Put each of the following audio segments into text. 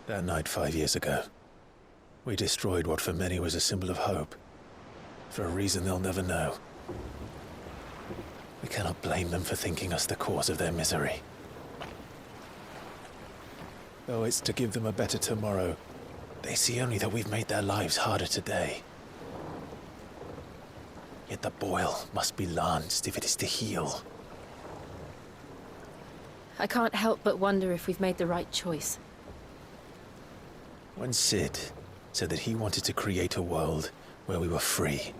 That night 5 years ago, we destroyed what for many was a symbol of hope. For a reason they'll never know. We cannot blame them for thinking us the cause of their misery. Though it's to give them a better tomorrow, they see only that we've made their lives harder today. Yet the boil must be lanced if it is to heal. I can't help but wonder if we've made the right choice. When Sid said that he wanted to create a world where we were free.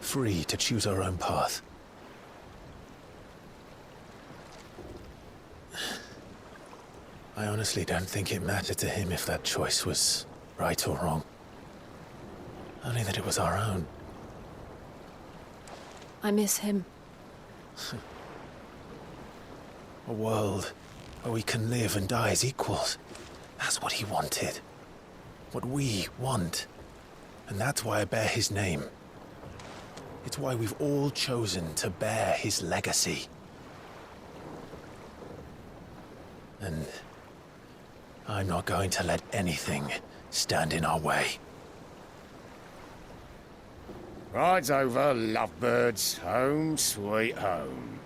Free to choose our own path. I honestly don't think it mattered to him if that choice was right or wrong. Only that it was our own. I miss him. A world where we can live and die as equals. That's what he wanted. What we want. And that's why I bear his name. It's why we've all chosen to bear his legacy. And I'm not going to let anything stand in our way. Rides over, lovebirds. Home, sweet home.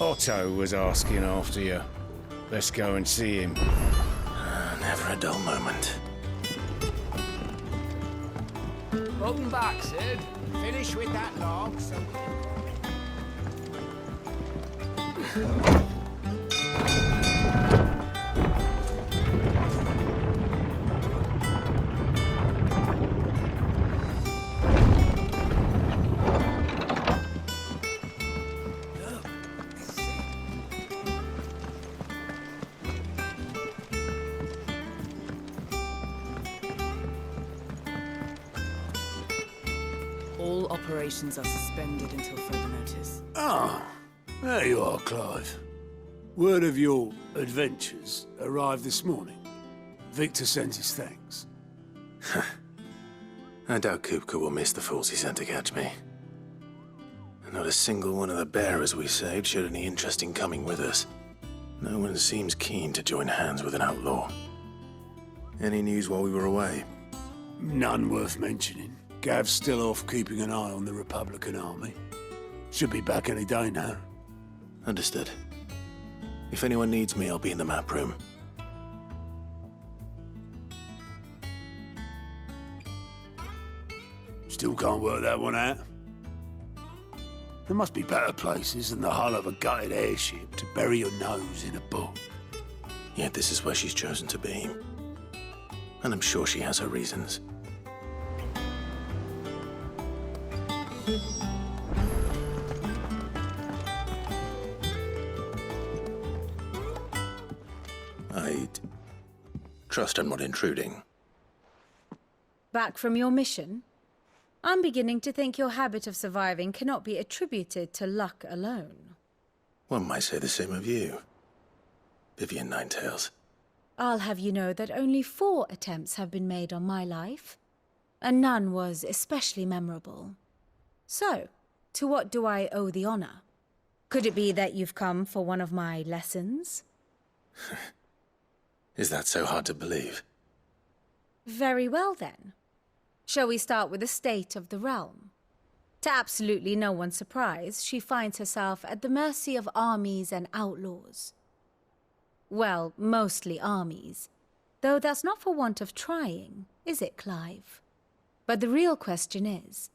Otto was asking after you. Let's go and see him. Never a dull moment. Welcome back, Sid. Finish with that log, so All operations are suspended until further notice. Ah, there you are, Clive. Word of your adventures arrived this morning. Victor sends his thanks. I doubt Kupka will miss the fools he sent to catch me. And not a single one of the bearers we saved showed any interest in coming with us. No one seems keen to join hands with an outlaw. Any news while we were away? None worth mentioning. Gav's still off keeping an eye on the Republican army. Should be back any day now. Understood. If anyone needs me, I'll be in the map room. Still can't work that one out. There must be better places than the hull of a gutted airship to bury your nose in a book. Yet this is where she's chosen to be. And I'm sure she has her reasons. I'd trust I'm not intruding. Back from your mission? I'm beginning to think your habit of surviving cannot be attributed to luck alone. One might say the same of you, Vivian Ninetails. I'll have you know that only 4 attempts have been made on my life, and none was especially memorable. So, to what do I owe the honor? Could it be that you've come for one of my lessons? Is that so hard to believe? Very well, then. Shall we start with the state of the realm? To absolutely no one's surprise, she finds herself at the mercy of armies and outlaws. Well, mostly armies. Though that's not for want of trying, is it, Clive? But the real question is,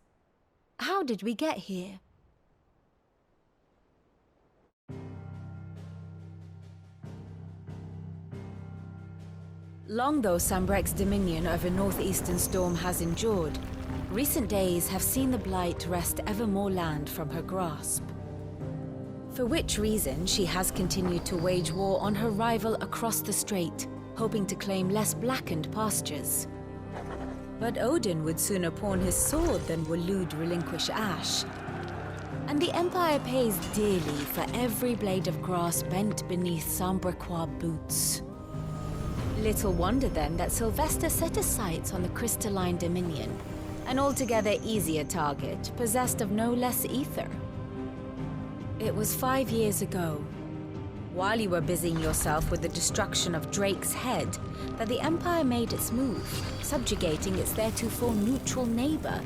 how did we get here? Long though Sambrek's dominion over northeastern Storm has endured, recent days have seen the Blight wrest ever more land from her grasp. For which reason she has continued to wage war on her rival across the strait, hoping to claim less blackened pastures. But Odin would sooner pawn his sword than Waloed relinquish Ash. And the Empire pays dearly for every blade of grass bent beneath Sambrequois boots. Little wonder then that Sylvester set his sights on the crystalline Dominion, an altogether easier target, possessed of no less ether. It was 5 years ago, while you were busying yourself with the destruction of Drake's head, that the Empire made its move, subjugating its theretofore neutral neighbor.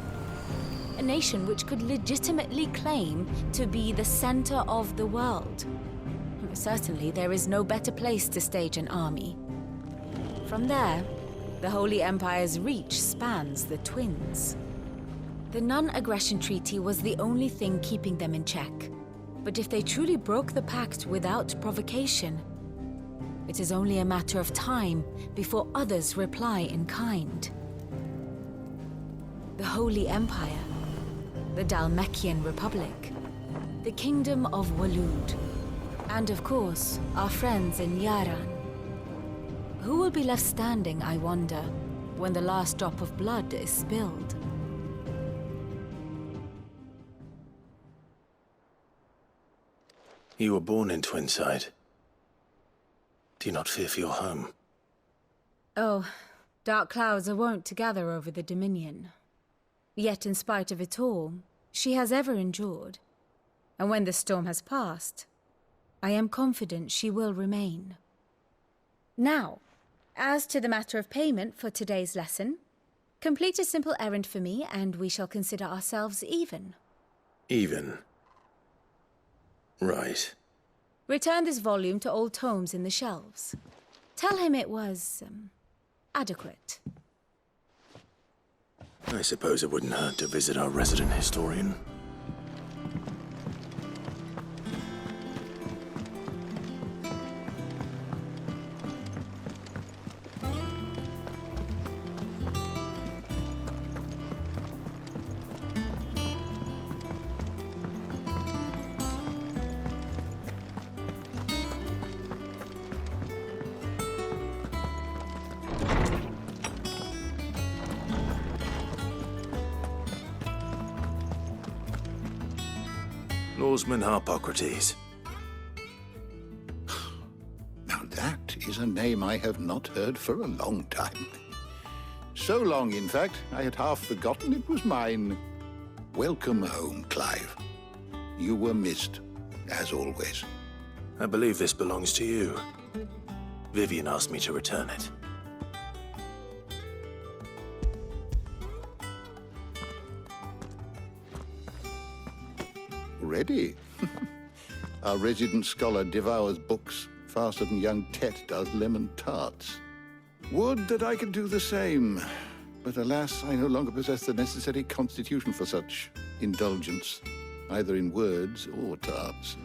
A nation which could legitimately claim to be the center of the world. Certainly, there is no better place to stage an army. From there, the Holy Empire's reach spans the Twins. The non-aggression treaty was the only thing keeping them in check. But if they truly broke the pact without provocation, it is only a matter of time before others reply in kind. The Holy Empire, the Dhalmekian Republic, the Kingdom of Waloed, and of course, our friends in Yaran. Who will be left standing, I wonder, when the last drop of blood is spilled? You were born in Twinside. Do you not fear for your home? Oh, dark clouds are wont to gather over the Dominion. Yet in spite of it all, she has ever endured. And when the storm has passed, I am confident she will remain. Now, as to the matter of payment for today's lesson, complete a simple errand for me and we shall consider ourselves even. Even? Right. Return this volume to old tomes in the shelves. Tell him it was, adequate. I suppose it wouldn't hurt to visit our resident historian. Lawsman Harpocrates. Now that is a name I have not heard for a long time. So long, in fact, I had half forgotten it was mine. Welcome home, Clive. You were missed, as always. I believe this belongs to you. Vivian asked me to return it. Ready? Our resident scholar devours books faster than young Tet does lemon tarts. Would that I could do the same. But alas, I no longer possess the necessary constitution for such indulgence, either in words or tarts.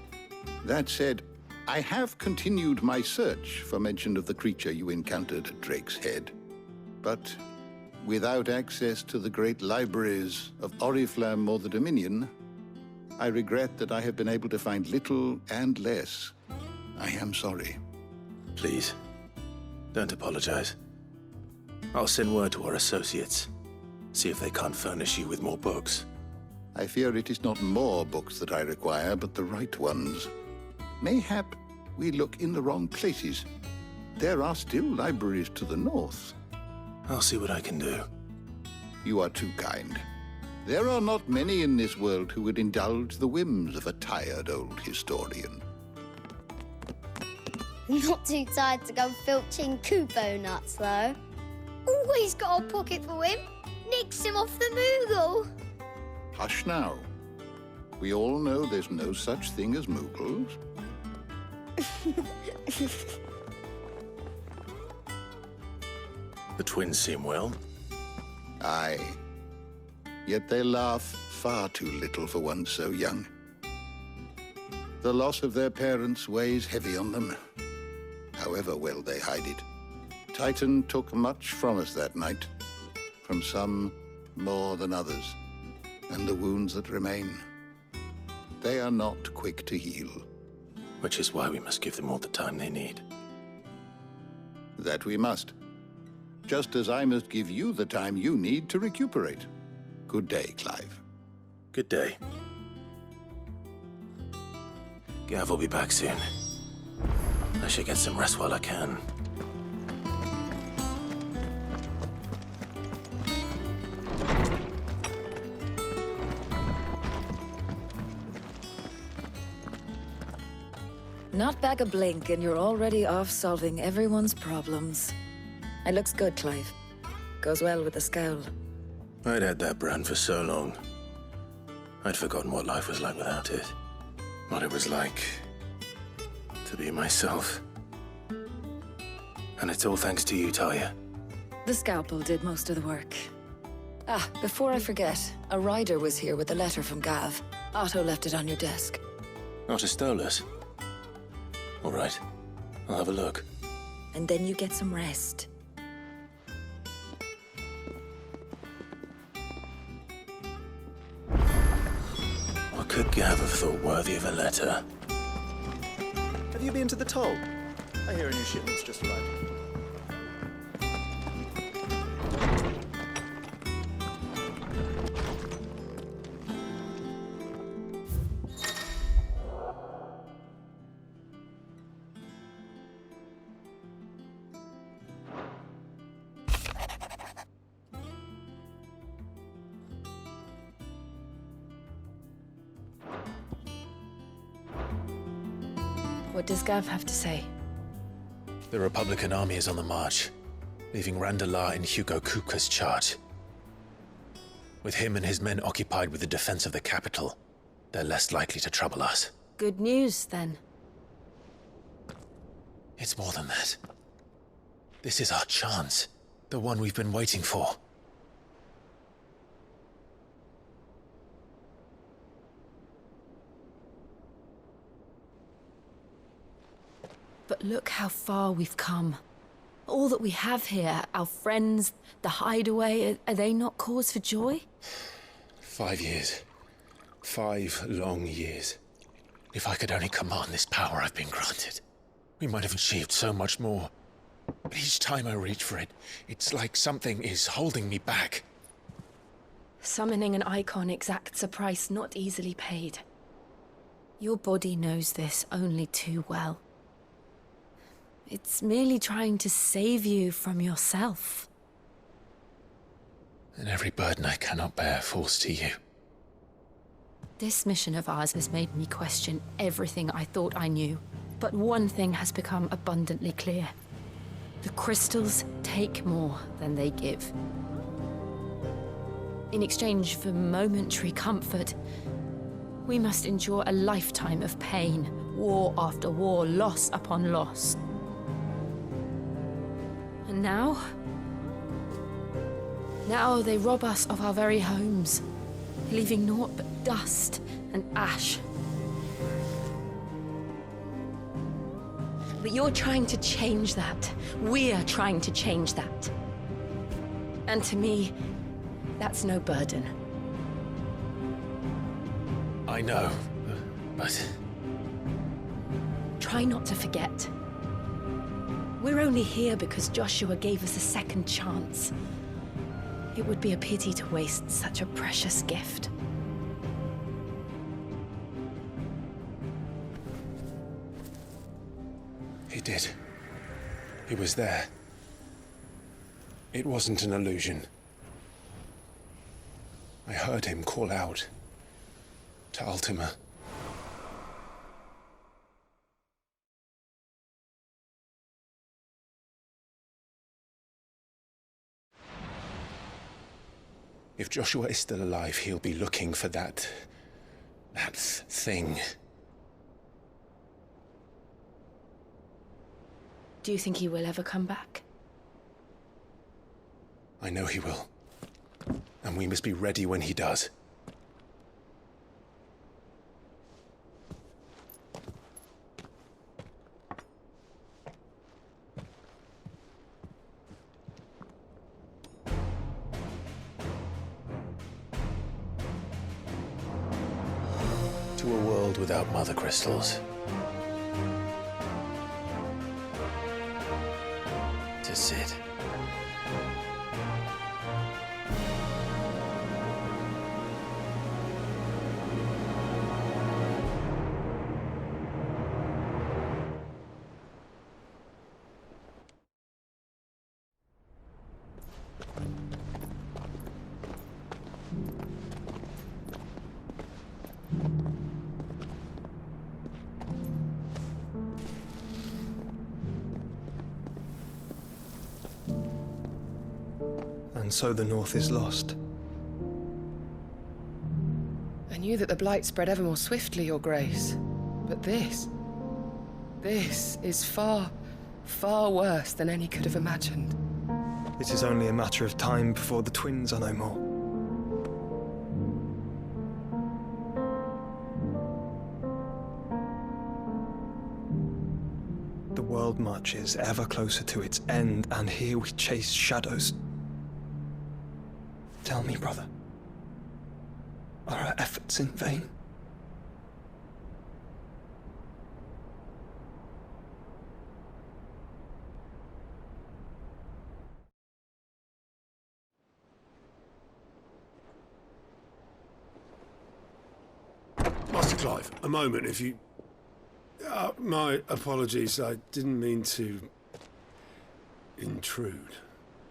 That said, I have continued my search for mention of the creature you encountered at Drake's Head. But without access to the great libraries of Oriflamme or the Dominion, I regret that I have been able to find little and less. I am sorry. Please, don't apologize. I'll send word to our associates. See if they can't furnish you with more books. I fear it is not more books that I require, but the right ones. Mayhap we look in the wrong places. There are still libraries to the north. I'll see what I can do. You are too kind. There are not many in this world who would indulge the whims of a tired old historian. Not too tired to go filching Kupo nuts, though. Always got a pocket for him. Nicks him off the Moogle. Hush now. We all know there's no such thing as Moogles. The twins seem well. Aye. Yet they laugh far too little for one so young. The loss of their parents weighs heavy on them, however well they hide it. Titan took much from us that night, from some more than others, and the wounds that remain, they are not quick to heal. Which is why we must give them all the time they need. That we must. Just as I must give you the time you need to recuperate. Good day, Clive. Good day. Gav will be back soon. I should get some rest while I can. Not back a blink and you're already off solving everyone's problems. It looks good, Clive. Goes well with the scowl. I'd had that brand for so long. I'd forgotten what life was like without it. What it was like to be myself. And it's all thanks to you, Talia. The scalpel did most of the work. Ah, before I forget, a rider was here with a letter from Gav. Otto left it on your desk. Otto stole us. All right, I'll have a look. And then you get some rest. What could Gav have thought worthy of a letter? Have you been to the toll? I hear a new shipment's just arrived. What does Gav have to say? The Republican army is on the march, leaving Randalar in Hugo Kupka's charge. With him and his men occupied with the defense of the capital, they're less likely to trouble us. Good news, then. It's more than that. This is our chance, the one we've been waiting for. But look how far we've come. All that we have here, our friends, the hideaway, are they not cause for joy? 5 years. 5 long years. If I could only command this power I've been granted, we might have achieved so much more. But each time I reach for it, it's like something is holding me back. Summoning an icon exacts a price not easily paid. Your body knows this only too well. It's merely trying to save you from yourself. And every burden I cannot bear falls to you. This mission of ours has made me question everything I thought I knew. But one thing has become abundantly clear. The crystals take more than they give. In exchange for momentary comfort, we must endure a lifetime of pain, war after war, loss upon loss. And now they rob us of our very homes, leaving naught but dust and ash. But you're trying to change that. We're trying to change that. And to me, that's no burden. I know, but... Try not to forget. We're only here because Joshua gave us a second chance. It would be a pity to waste such a precious gift. He did. He was there. It wasn't an illusion. I heard him call out to Ultima. If Joshua is still alive, he'll be looking for that thing. Do you think he will ever come back? I know he will. And we must be ready when he does. To a world without mother crystals. it. And so the North is lost. I knew that the Blight spread ever more swiftly, Your Grace. But this is far, far worse than any could have imagined. It is only a matter of time before the twins are no more. The world marches ever closer to its end, and here we chase shadows. Tell me, brother, are our efforts in vain? Master Clive, a moment, if you... my apologies, I didn't mean to... intrude.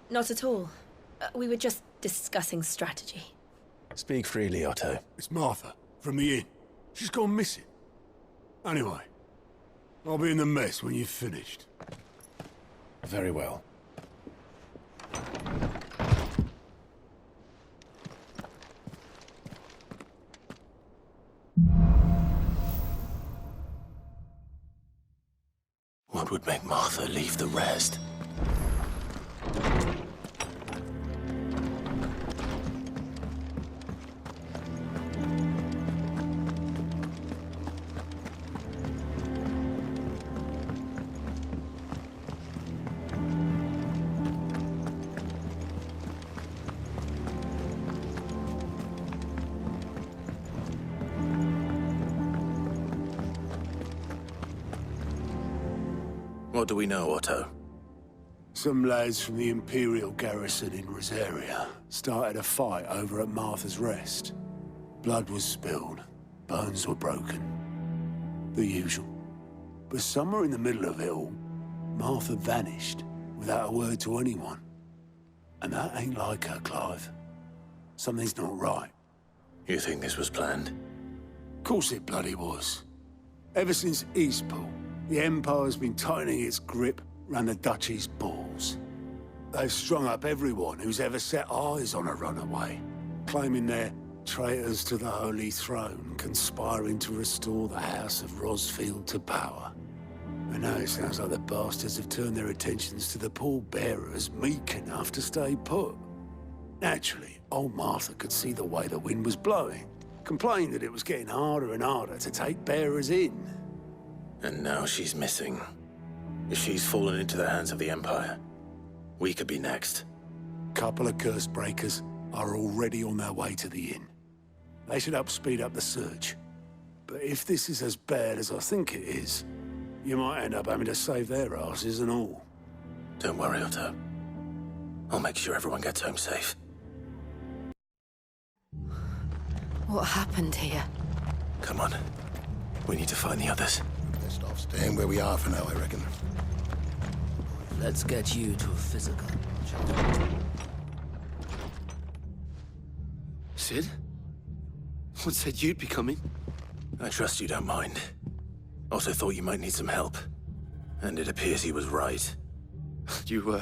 Not at all. We were just discussing strategy. Speak freely, Otto. It's Martha, from the inn. She's gone missing. Anyway, I'll be in the mess when you've finished. Very well. What would make Martha leave the rest? What do we know, Otto? Some lads from the Imperial garrison in Rosaria started a fight over at Martha's Rest. Blood was spilled, bones were broken. The usual. But somewhere in the middle of it all, Martha vanished without a word to anyone. And that ain't like her, Clive. Something's not right. You think this was planned? Of course it bloody was. Ever since Eastpool, the Empire's been tightening its grip round the Duchy's balls. They've strung up everyone who's ever set eyes on a runaway, claiming they're traitors to the Holy Throne, conspiring to restore the House of Rosfield to power. And now it sounds like the bastards have turned their attentions to the pallbearers meek enough to stay put. Naturally, old Martha could see the way the wind was blowing, complained that it was getting harder and harder to take bearers in. And now she's missing. If she's fallen into the hands of the Empire, we could be next. Couple of curse breakers are already on their way to the inn. They should help speed up the search. But if this is as bad as I think it is, you might end up having to save their asses and all. Don't worry, Otto. I'll make sure everyone gets home safe. What happened here? Come on. We need to find the others. Best off staying where we are for now, I reckon. Let's get you to a physical. Sid? What said you'd be coming? I trust you don't mind. Also thought you might need some help. And it appears he was right. You,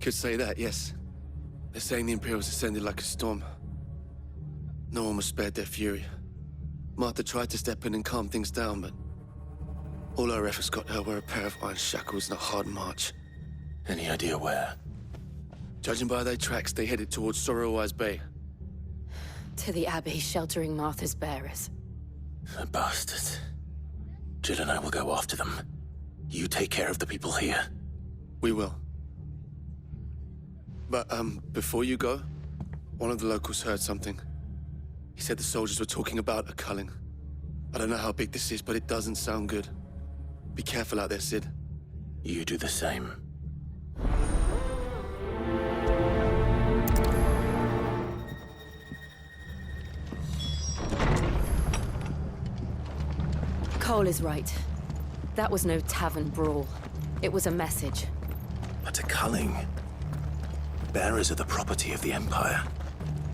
could say that, yes. They're saying the Imperials ascended like a storm. No one was spared their fury. Martha tried to step in and calm things down, but all our efforts got her were a pair of iron shackles and a hard march. Any idea where? Judging by their tracks, they headed towards Sorrowwise Bay. To the Abbey sheltering Martha's bearers. The bastards. Jill and I will go after them. You take care of the people here. We will. But, before you go, one of the locals heard something. He said the soldiers were talking about a culling. I don't know how big this is, but it doesn't sound good. Be careful out there, Sid. You do the same. Cole is right. That was no tavern brawl. It was a message. But to Culling, bearers are the property of the Empire.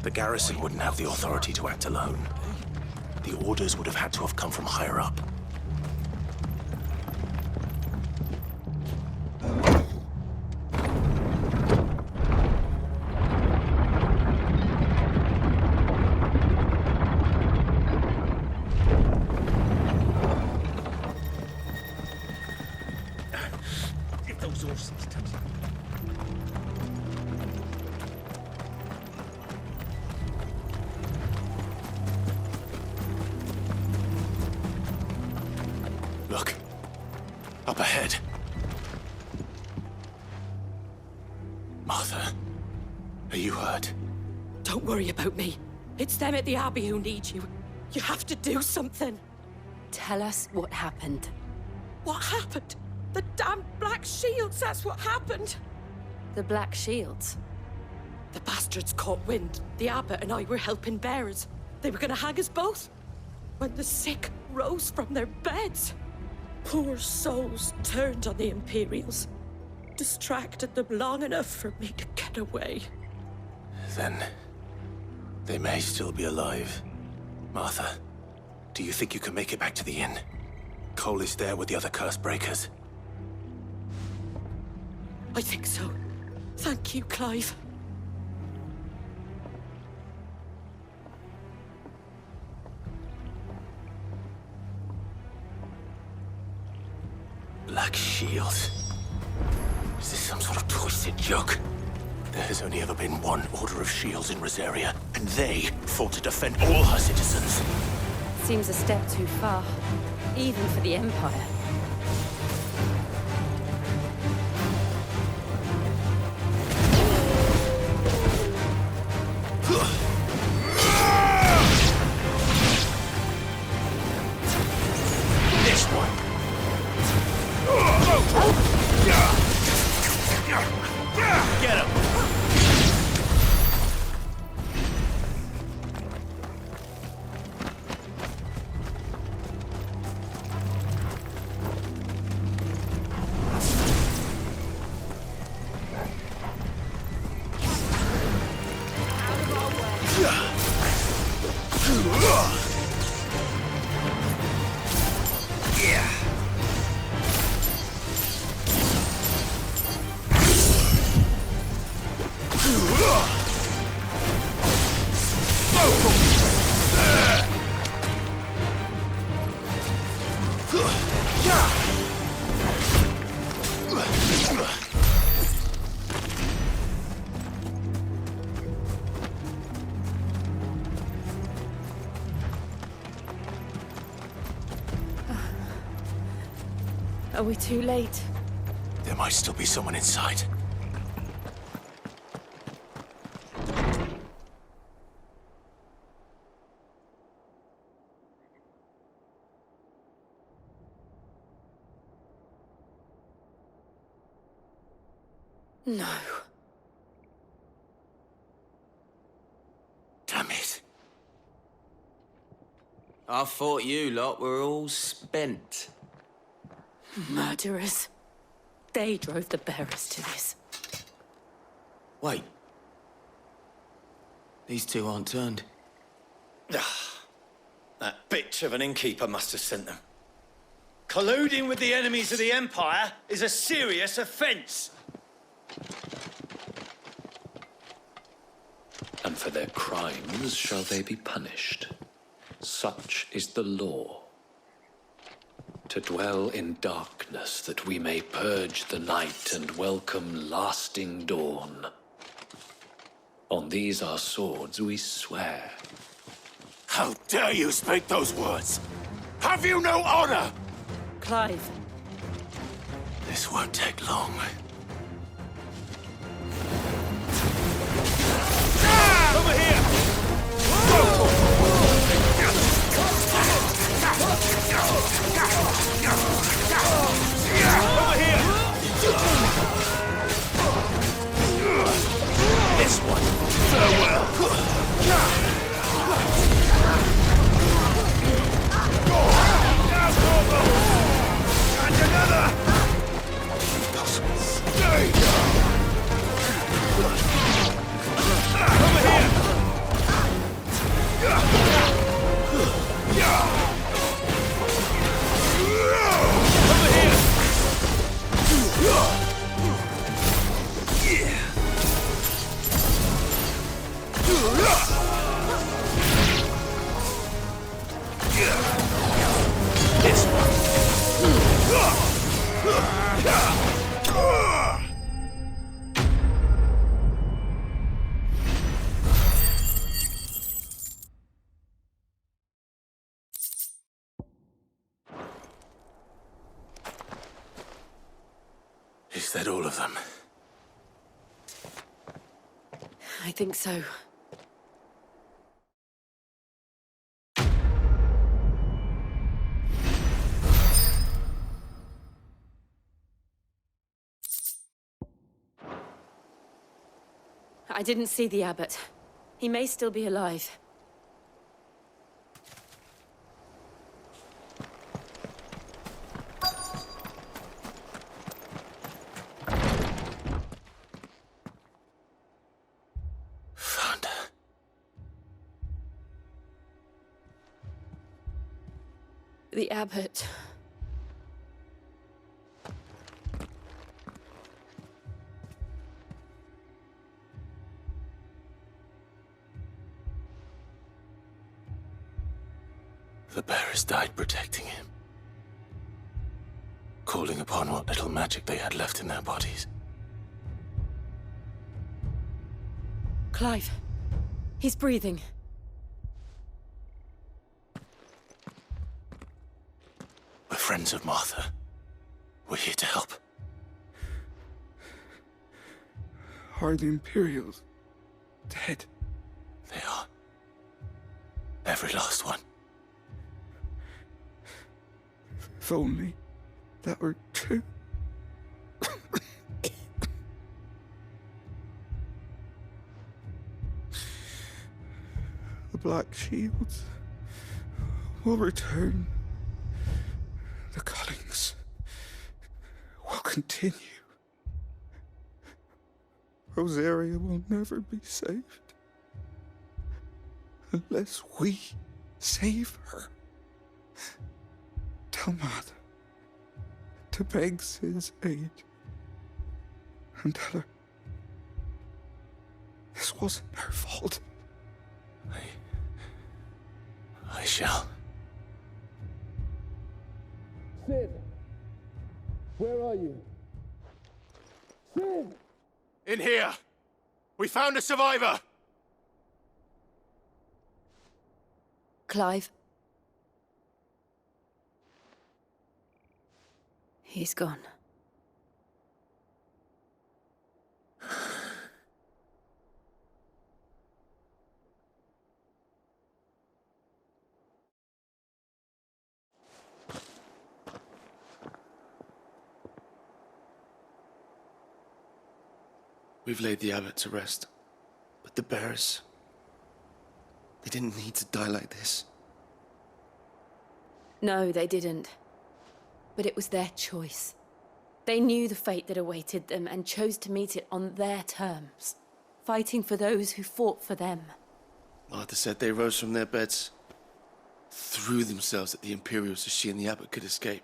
The garrison wouldn't have the authority to act alone. The orders would have had to have come from higher up. Look. Up ahead. Martha, are you hurt? Don't worry about me. It's them at the Abbey who need you. You have to do something. Tell us what happened. What happened? The damn Black Shields, that's what happened. The Black Shields? The bastards caught wind. The Abbot and I were helping bearers. They were gonna hang us both. When the sick rose from their beds. Poor souls turned on the Imperials. Distracted them long enough for me to get away. Then they may still be alive. Martha, do you think you can make it back to the inn? Cole is there with the other curse breakers. I think so. Thank you, Clive. Black Shields. Is this some sort of twisted joke? There has only ever been one Order of Shields in Rosaria, and they fought to defend all her citizens. Seems a step too far, even for the Empire. This one. Get him! Are we too late? There might still be someone inside. No. Damn it. I thought you lot were all spent. Murderers. They drove the bearers to this. Wait. These two aren't turned. That bitch of an innkeeper must have sent them. Colluding with the enemies of the Empire is a serious offense. And for their crimes shall they be punished. Such is the law. To dwell in darkness that we may purge the night and welcome lasting dawn. On these our swords we swear. How dare you speak those words? Have you no honor? Clive. This won't take long. Over here! Over here! This one. Farewell. Now, that all of them? I think so. I didn't see the abbot. He may still be alive. Found her. The abbot. The bearers died protecting him. Calling upon what little magic they had left in their bodies. Clive. He's breathing. We're friends of Martha. We're here to help. Are the Imperials dead? They are. Every last one. If only that were true. The Black Shields will return. The cuttings will continue. Rosaria will never be saved unless we save her. Tell Martha to beg Sid's aid and tell her this wasn't her fault. I shall. Sid! Where are you? Sid! In here! We found a survivor! Clive. He's gone. We've laid the abbot to rest. But the bearers... they didn't need to die like this. No, they didn't. But it was their choice. They knew the fate that awaited them and chose to meet it on their terms, fighting for those who fought for them. Martha said they rose from their beds, threw themselves at the Imperials so she and the abbot could escape.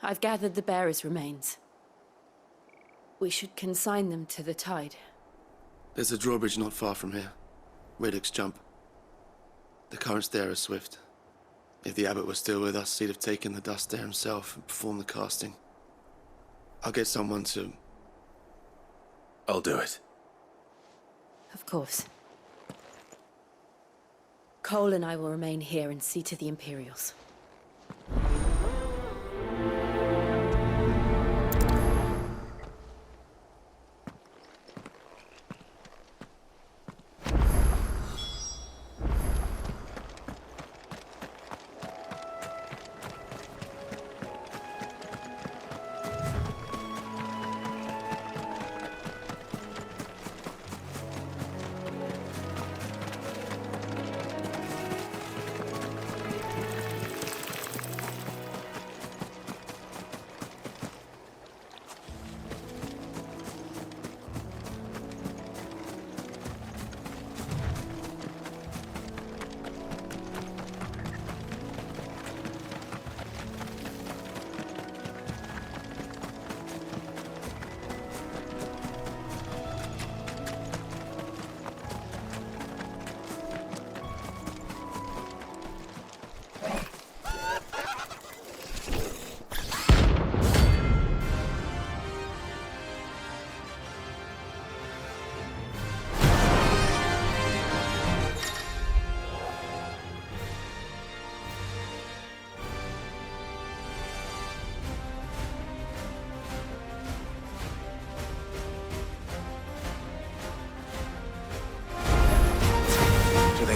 I've gathered the bearers' remains. We should consign them to the tide. There's a drawbridge not far from here. Radix Jump. The currents there are swift. If the abbot was still with us, he'd have taken the dust there himself and performed the casting. I'll get someone to... I'll do it. Of course. Cole and I will remain here and see to the Imperials.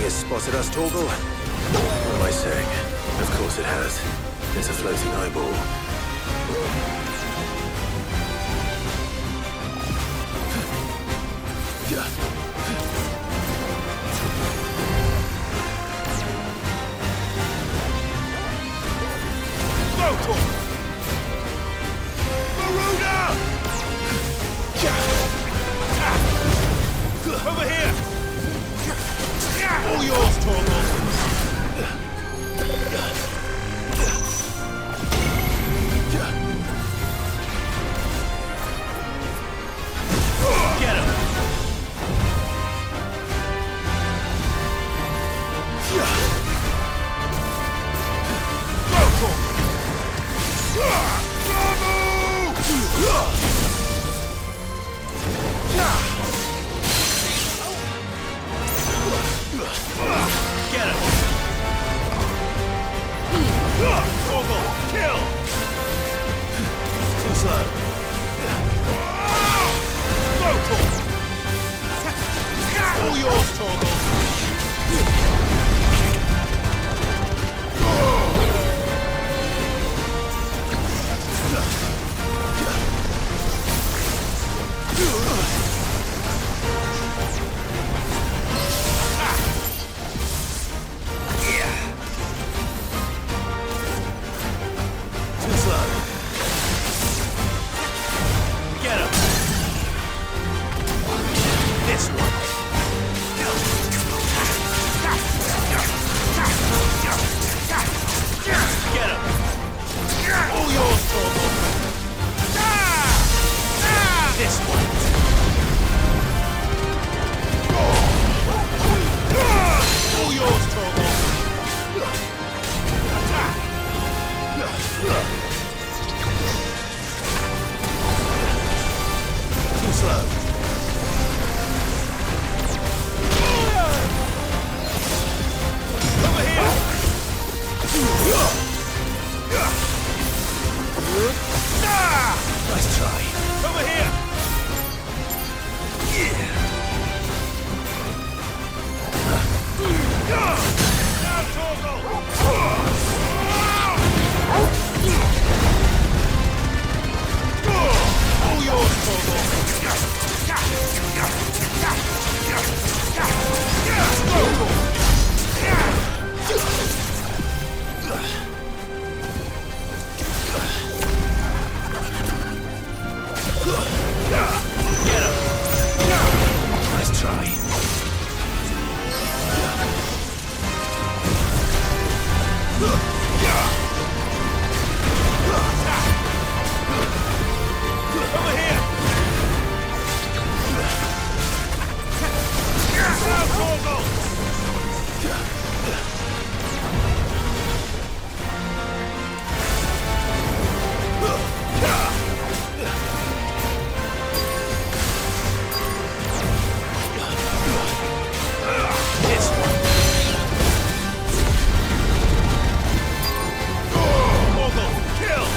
has spotted us, Torgal. What am I saying? Of course it has. There's a floating eyeball. Over here! All yours, Torgal! Get him! Get him! Torgal, kill! Too slow. All yours, Torgal! Too slow. Get him! This one. Get him! All yours, Torgal! This one. All yours, Torgal! Too slow. Over here! Nice try. Over here! Now, Torgal! All yours, Torgal! Get him! Nice try. Over here! Now, Torgal! This one. Torgal, kill!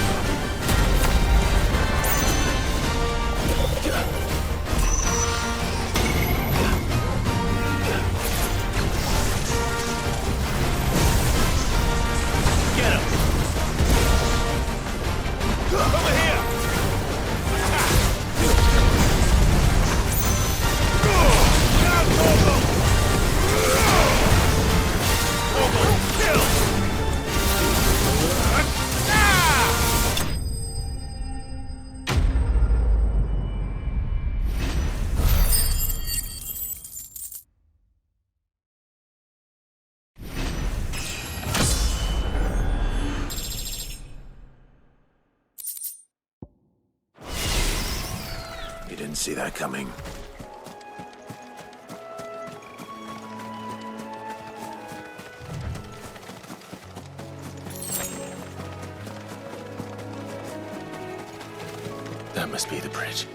Get him! Over here! Now, Torgal! Torgal, kill! You didn't see that coming. That must be the bridge.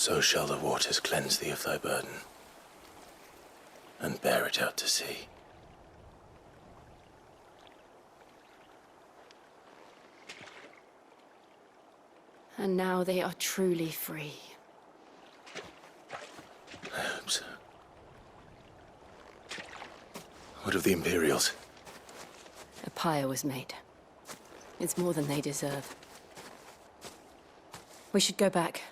So shall the waters cleanse thee of thy burden, and bear it out to sea. And now they are truly free. I hope so. What of the Imperials? A pyre was made. It's more than they deserve. We should go back.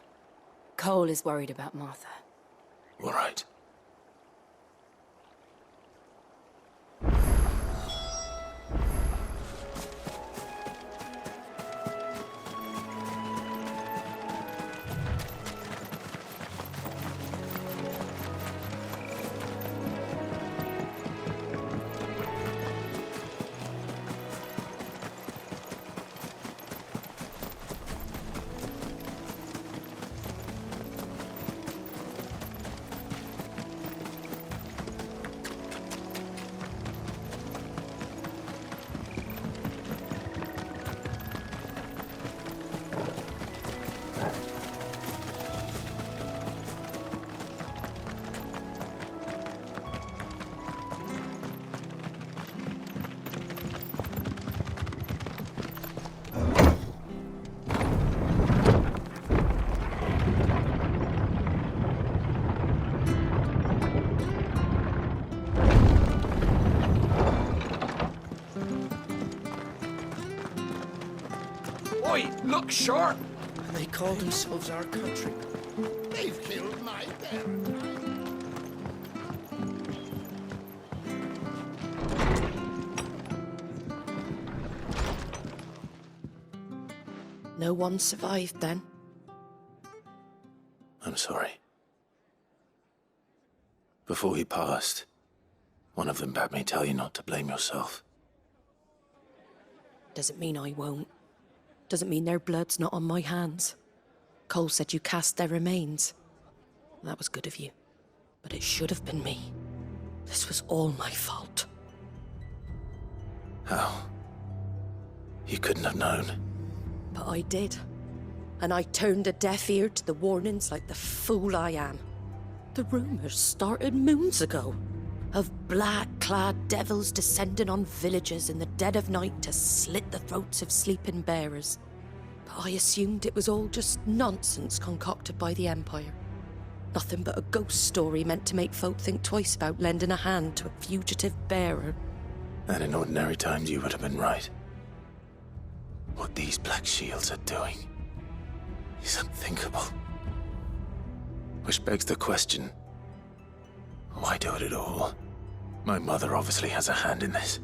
Cole is worried about Martha. All right. Oi, look sharp! And they call themselves our country. They've killed my parents. No one survived then? I'm sorry. Before he passed, one of them bade me tell you not to blame yourself. Doesn't mean I won't. Doesn't mean their blood's not on my hands. Cole said you cast their remains. That was good of you. But it should have been me. This was all my fault. How? You couldn't have known. But I did. And I turned a deaf ear to the warnings like the fool I am. The rumors started moons ago. Of black-clad devils descending on villages in the dead of night to slit the throats of sleeping bearers. But I assumed it was all just nonsense concocted by the Empire. Nothing but a ghost story meant to make folk think twice about lending a hand to a fugitive bearer. And in ordinary times you would have been right. What these Black Shields are doing is unthinkable. Which begs the question, why do it at all? My mother obviously has a hand in this.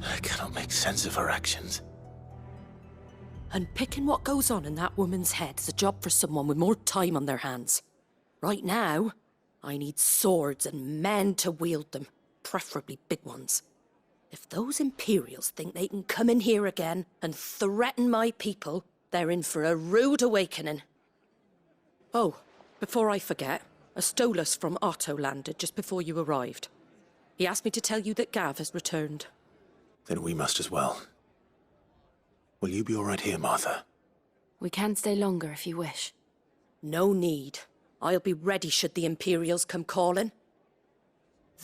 I cannot make sense of her actions. And picking what goes on in that woman's head is a job for someone with more time on their hands. Right now, I need swords and men to wield them, preferably big ones. If those Imperials think they can come in here again and threaten my people, they're in for a rude awakening. Oh, before I forget, a Stolas from Otto landed just before you arrived. He asked me to tell you that Gav has returned. Then we must as well. Will you be all right here, Martha? We can stay longer if you wish. No need. I'll be ready should the Imperials come calling.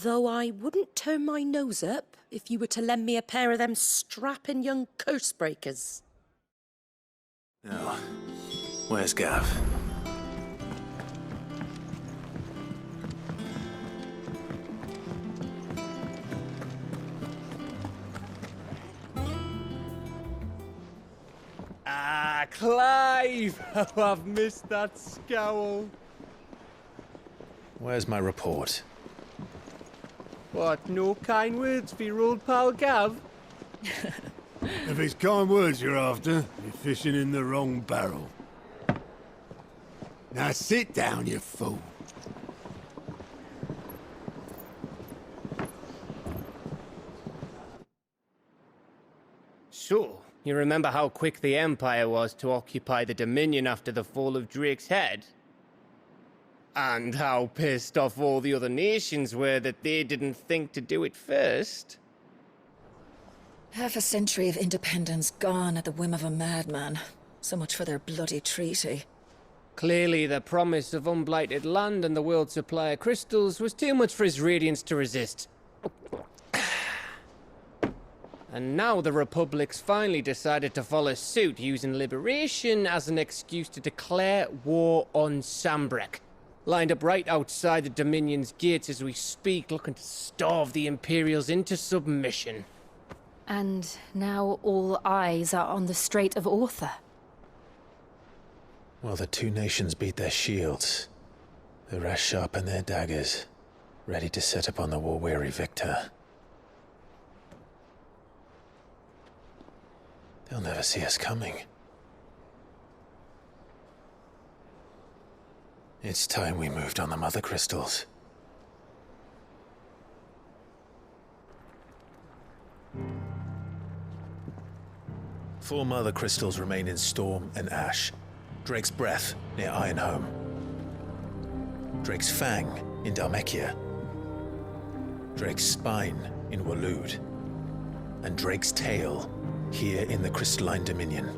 Though I wouldn't turn my nose up if you were to lend me a pair of them strapping young curse-breakers. Now, where's Gav? Ah, Clive! Oh, I've missed that scowl. Where's my report? What, no kind words for your old pal Gav? If it's kind words you're after, you're fishing in the wrong barrel. Now sit down, you fool. So, you remember how quick the Empire was to occupy the Dominion after the fall of Drake's head? And how pissed off all the other nations were that they didn't think to do it first? Half a century of independence gone at the whim of a madman. So much for their bloody treaty. Clearly, the promise of unblighted land and the world's supply of crystals was too much for his radiance to resist. And now the Republic's finally decided to follow suit, using liberation as an excuse to declare war on Sambrek. Lined up right outside the Dominion's gates as we speak, looking to starve the Imperials into submission. And now all eyes are on the Strait of Author. While the two nations beat their shields, the rest sharpen their daggers, ready to set upon the war-weary victor. They'll never see us coming. It's time we moved on the Mother Crystals. Four Mother Crystals remain in Storm and Ash. Drake's Breath, near Ironhome. Drake's Fang, in Dhalmekia. Drake's Spine, in Waloed. And Drake's Tail, here in the Crystalline Dominion.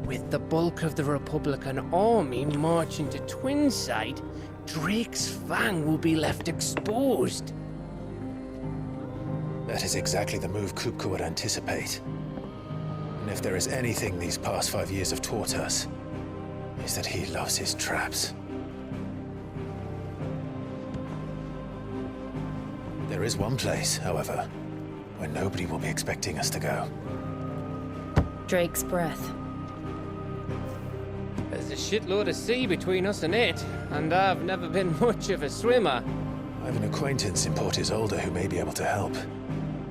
With the bulk of the Republican army marching to Twinside, Drake's Fang will be left exposed. That is exactly the move Kupka would anticipate. And if there is anything these past 5 years have taught us, is that he loves his traps. There is one place, however, where nobody will be expecting us to go. Drake's Breath. There's a shitload of sea between us and it, and I've never been much of a swimmer. I have an acquaintance in Port Isolde who may be able to help.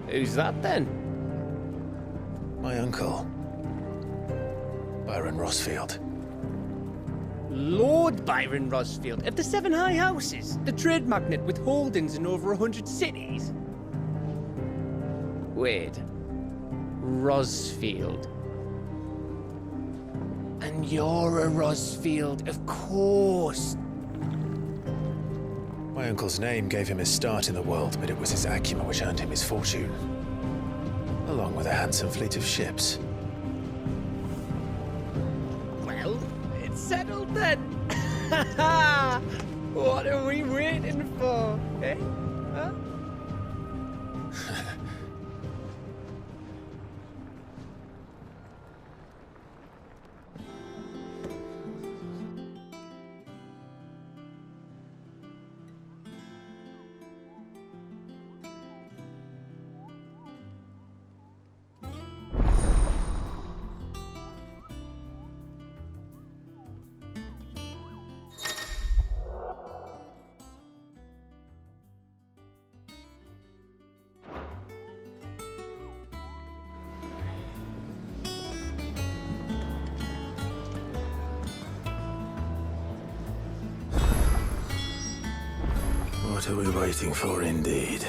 Who's that then? My uncle, Byron Rossfield. Lord Byron Rossfield of the Seven High Houses, the trade magnate with holdings in over 100 cities. Wait, Rossfield. And you're a Rossfield, of course. My uncle's name gave him his start in the world, but it was his acumen which earned him his fortune. Along with a handsome fleet of ships. Well, it's settled then. What are we waiting for, eh? Huh? What are we waiting for, indeed?